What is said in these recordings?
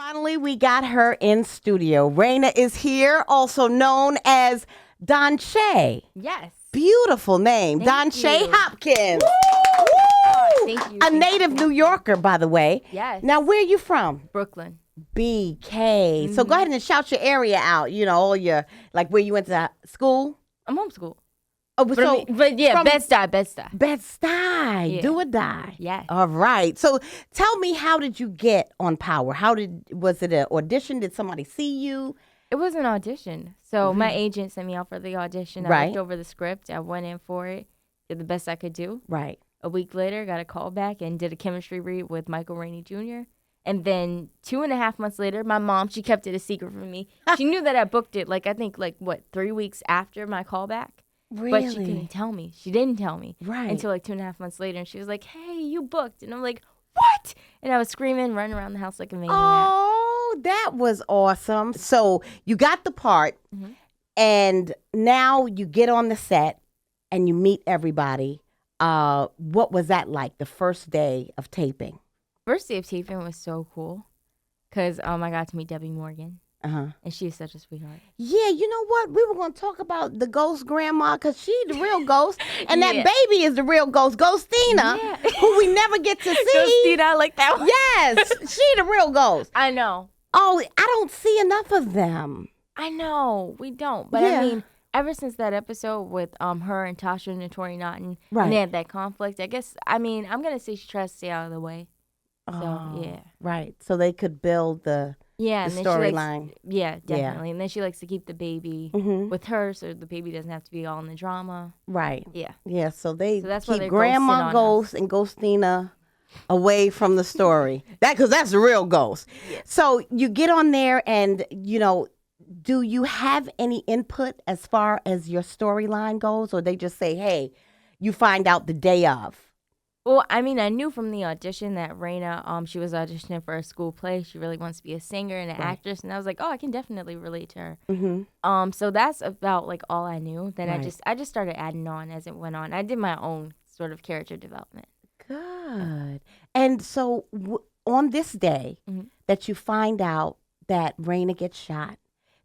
Finally, we got her in studio. Raina is here, also known as Donshea. Yes. Beautiful name. Thank Donshea you. Hopkins. Oh, Woo! thank you. A native New Yorker, by the way. Yes. Now, where are you from? Brooklyn. BK. So go ahead and shout your area out. You know, all your, like where you went to school. I'm homeschooled. Oh, so But yeah, Bed-Stuy. Bed-Stuy, Yeah. do or die. Yes. All right. So tell me, how did you get on Power? Was it an audition? Did somebody see you? It was an audition. So my agent sent me out for the audition. I Right. looked over the script. I went in for it. Did the best I could do. Right. A week later, got a call back and did a chemistry read with Michael Rainey Jr. And then 2.5 months later, my mom, she kept it a secret from me. She knew that I booked it, 3 weeks after my callback. Really? But she couldn't tell me. She didn't tell me. Right. Until 2.5 months later. And she was like, hey, you booked. And I'm like, what? And I was screaming, running around the house like a maniac. Oh, that was awesome. So you got the part, and now you get on the set and you meet everybody. What was that like, the first day of taping? First day of taping was so cool because I got to meet Debbie Morgan. And she is such a sweetheart. Yeah, you know what? We were going to talk about the ghost grandma because she's the real ghost. And that Yeah. baby is the real ghost, Ghostina, Yeah. who we never get to see. Ghostina, I like that one. Yes, she the real ghost. I know. Oh, I don't see enough of them. I know. We don't. But Yeah. I mean, ever since that episode with her and Tasha and Tori Naughton, Right. and they had that conflict, I guess, I'm going to say she tries to stay out of the way. So, Oh, yeah. Right. So they could build the Yeah, and then she storyline. Yeah, definitely. And then she likes to keep the baby Mhm. with her so the baby doesn't have to be all in the drama. Right. Yeah. Yeah, so they So that's why keep they're Grandma ghosting on Ghost and Ghostina away from the story. Because that's the real ghost. So you get on there and, do you have any input as far as your storyline goes? Or they just say, hey, you find out the day of? Well, I mean, I knew from the audition that Raina, she was auditioning for a school play. She really wants to be a singer and an actress. And I was like, oh, I can definitely relate to her. Mm-hmm. So that's about all I knew. Then Right. I just started adding on as it went on. I did my own sort of character development. Good. And so on this day that you find out that Raina gets shot,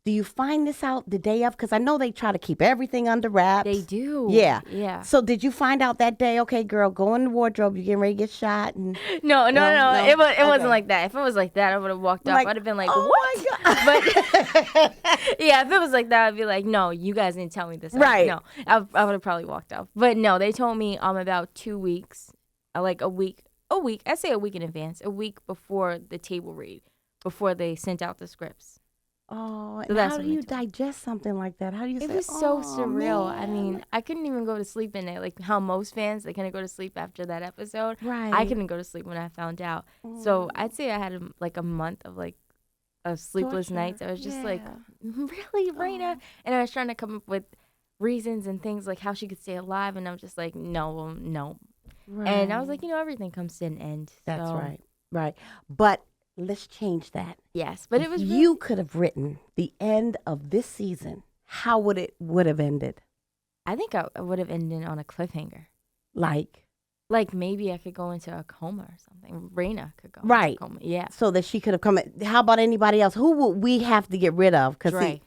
do you find this out the day of? Because I know they try to keep everything under wraps. They do. Yeah. Yeah. So did you find out that day, okay, girl, go in the wardrobe, you're getting ready to get shot? And No. No? It Okay. wasn't like that. If it was like that, I would have walked off. I'd have been like, oh what? my God. But yeah, if it was like that, I'd be like, no, you guys didn't tell me this. Right. No, I would have probably walked off. But no, they told me about 2 weeks, like a week. I say a week in advance, a week before the table read, before they sent out the scripts. Oh, So and that's how what do they you told me. digest something like that? How do you It say, was so "Oh, surreal. I man." mean, I couldn't even go to sleep in it. Like how most fans, they couldn't go to sleep after that episode. Right. I couldn't go to sleep when I found out. So I'd say I had a month of sleepless Torture. nights. I was just like, Yeah. really, Raina? And I was trying to come up with reasons and things like how she could stay alive. And I'm just like, no. Right. And I was like, everything comes to an end. That's So, right. Right. But let's change that. Yes, but it was really, You could have written the end of this season. How would have ended? I think I would have ended on a cliffhanger. Like Maybe I could go into a coma or something. Raina could go Right. into a coma. Yeah. so that she could have come. How about anybody else? Who would we have to get rid of? Because Dre.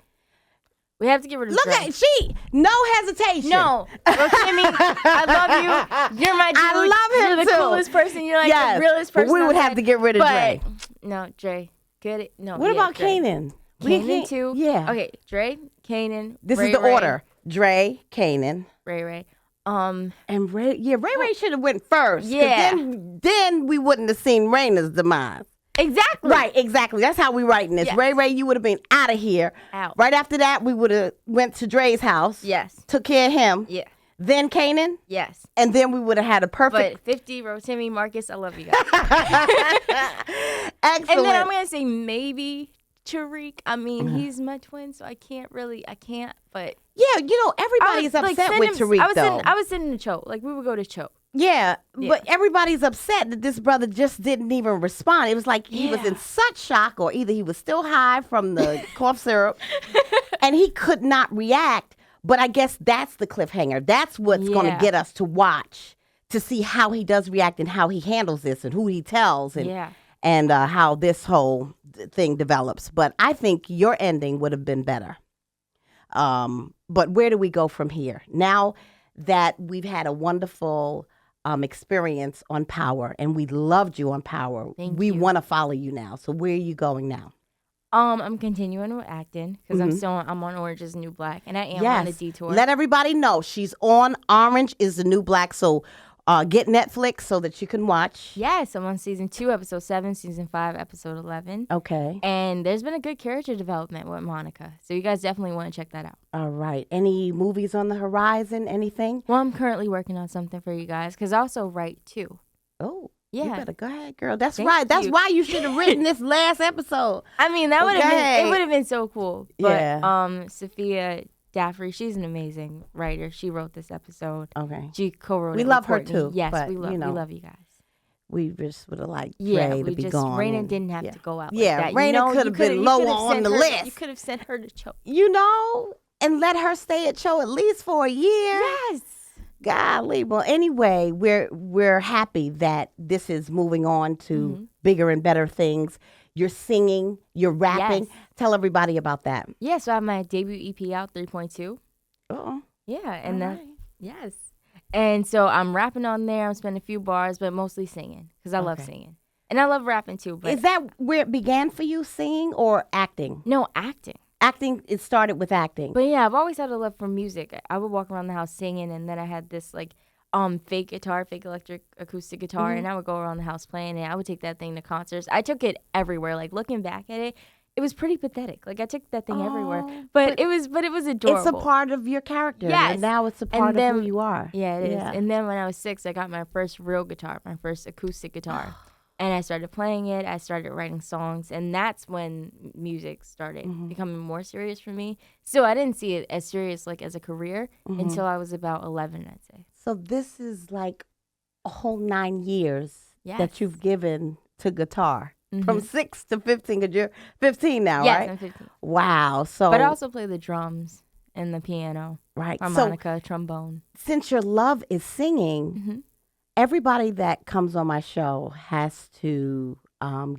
We have to get rid of look Dre. at no hesitation. No. Timmy, I love you. You're my dude. I love him You're the too. coolest person. You're like Yes, the realest but person. we would I've have had. to get rid of But, Dre. No, Dre. Get it? No. What yeah, about Dre. Kanan? Kanan too? Yeah. Okay, Dre, Kanan. This Ray is the Ray, order: Dre, Kanan, Ray. and Ray. Yeah, Ray should have went first. 'cause Yeah. Then we wouldn't have seen Raina's demise. Exactly. Right, exactly. That's how we writing this. Yes. Ray, you would have been out of here. Out. Right after that, we would have went to Dre's house. Yes. Took care of him. Yeah. Then Kanan, Yes. and then we would have had a perfect. But 50, Rotimi, Marcus, I love you guys. Excellent. And then I'm going to say maybe Tariq. I mean, he's my twin, so I can't, but. yeah, everybody's upset with Tariq, though. I was sitting in Cho. Like, we would go to Cho. Yeah, Yeah. but everybody's upset that this brother just didn't even respond. It was like he was in such shock, or either he was still high from the cough syrup, and he could not react. But I guess that's the cliffhanger. That's what's going to Yeah. get us to watch, to see how he does react and how he handles this and who he tells. And, Yeah. and how this whole thing develops. But I think your ending would have been better. But where do we go from here? Now that we've had a wonderful experience on Power, and we loved you on Power, we want to follow you now. So where are you going now? I'm continuing with acting because I'm on Orange is the New Black, and I am on a detour. Let everybody know she's on Orange is the New Black. So get Netflix so that you can watch. Yes, I'm on season 2, episode 7, season 5, episode 11. Okay. And there's been a good character development with Monica, so you guys definitely want to check that out. All right. Any movies on the horizon? Anything? Well, I'm currently working on something for you guys because I also write too. Oh. Yeah. You better go ahead, girl. That's Thank right. That's you. why you should have written this last episode. I mean, that would have been, it would have been so cool. But Yeah. Sophia Daffrey, she's an amazing writer. She wrote this episode. Okay. She co-wrote We it love with her Courtney. too. Yes, but, we love you guys. We just would have liked Yeah, Ray to we be just gone. Raina and- didn't have yeah. to go out Yeah, like that. Raina could have been low on the list. You could have sent her to Cho. You know, and let her stay at Cho at least for a year. Yes. Golly. Well, anyway, we're happy that this is moving on to bigger and better things. You're singing, you're rapping. Yes. Tell everybody about that. Yeah, so I have my debut EP out, 3.2. Uh-oh. Yeah, and All right. yes. And so I'm rapping on there. I'm spending a few bars, but mostly singing because I love Okay. singing. And I love rapping too. But Is that where it began for you, singing or acting? no, acting. Acting, it started with acting. But yeah, I've always had a love for music. I would walk around the house singing, and then I had this like fake electric acoustic guitar, and I would go around the house playing it. I would take that thing to concerts. I took it everywhere. Like looking back at it, it was pretty pathetic. Like I took that thing everywhere, but it was adorable. It's a part of your character. Yes. And now it's a part of who you are. Yeah, it is. And then when I was 6, I got my first real guitar, my first acoustic guitar. And I started playing it. I started writing songs. And that's when music started becoming more serious for me. So I didn't see it as serious like as a career until I was about 11, I'd say. So this is like a whole 9 years Yes. that you've given to guitar. From 6 to 15, because you're 15 now, Yes, right? I'm 15. Wow. So, But I also play the drums and the piano, right. harmonica, trombone. So since your love is singing, everybody that comes on my show has to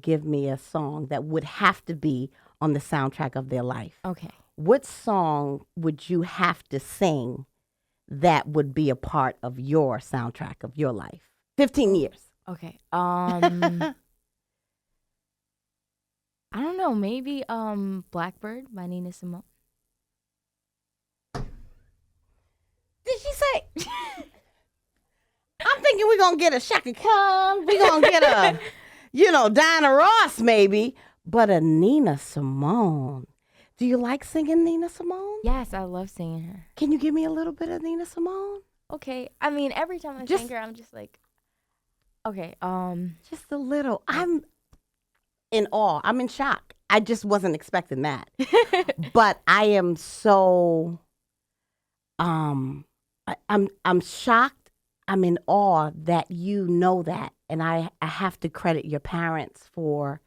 give me a song that would have to be on the soundtrack of their life. Okay. What song would you have to sing that would be a part of your soundtrack of your life? 15 years. Okay. I don't know. Maybe Blackbird by Nina Simone. Did she say? I'm thinking we're going to get a Shaka Khan. We're going to get a, Diana Ross maybe. But a Nina Simone. Do you like singing Nina Simone? Yes, I love singing her. Can you give me a little bit of Nina Simone? Okay. I mean, every time I sing her, I'm just like, okay. Just a little. I'm in awe. I'm in shock. I just wasn't expecting that. But I am so I'm shocked. I'm in awe that you know that. And I have to credit your parents for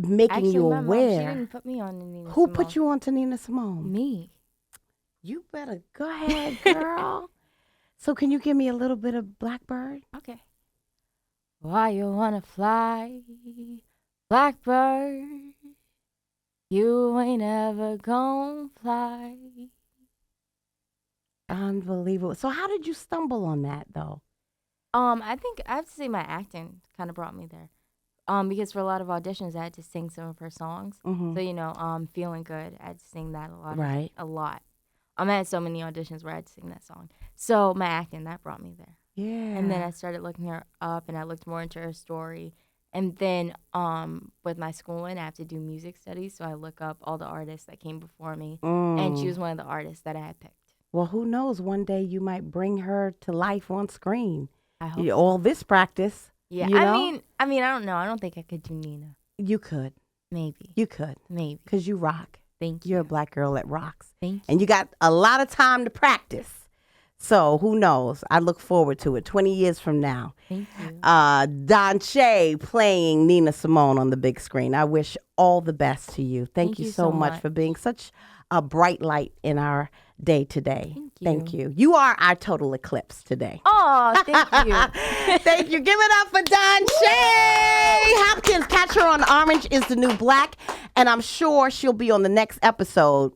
making Actually, you my aware. mom, she didn't put me on to Nina Who Simone. put you on to Nina Simone? Me. You better go ahead, girl. So can you give me a little bit of Blackbird? Okay. Why you wanna fly, Blackbird? You ain't ever gonna fly. Unbelievable. So how did you stumble on that, though? I think I have to say my acting kind of brought me there. Because for a lot of auditions, I had to sing some of her songs. So, Feeling Good, I had to sing that a lot. Right. A lot. I had so many auditions where I had to sing that song. So my acting, that brought me there. Yeah. And then I started looking her up, and I looked more into her story. And then with my schooling, I have to do music studies, so I look up all the artists that came before me, and she was one of the artists that I had picked. Well, who knows? One day you might bring her to life on screen. I hope All this practice. Yeah, you know? I mean, I don't know. I don't think I could do Nina. You could. Maybe. You could. Maybe. Because you rock. Thank you. You're a black girl that rocks. Thank you. And you got a lot of time to practice. So who knows? I look forward to it 20 years from now. Thank you. Donshea playing Nina Simone on the big screen. I wish all the best to you. Thank you so much for being such a bright light in our day today. Thank you. You are our total eclipse today. Oh, thank you. Thank you. Give it up for Donshea. Hopkins, catch her on Orange is the New Black, and I'm sure she'll be on the next episode.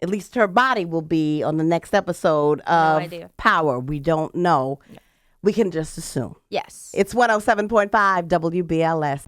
At least her body will be on the next episode of Power. We don't know. We can just assume. Yes. It's 107.5 WBLS.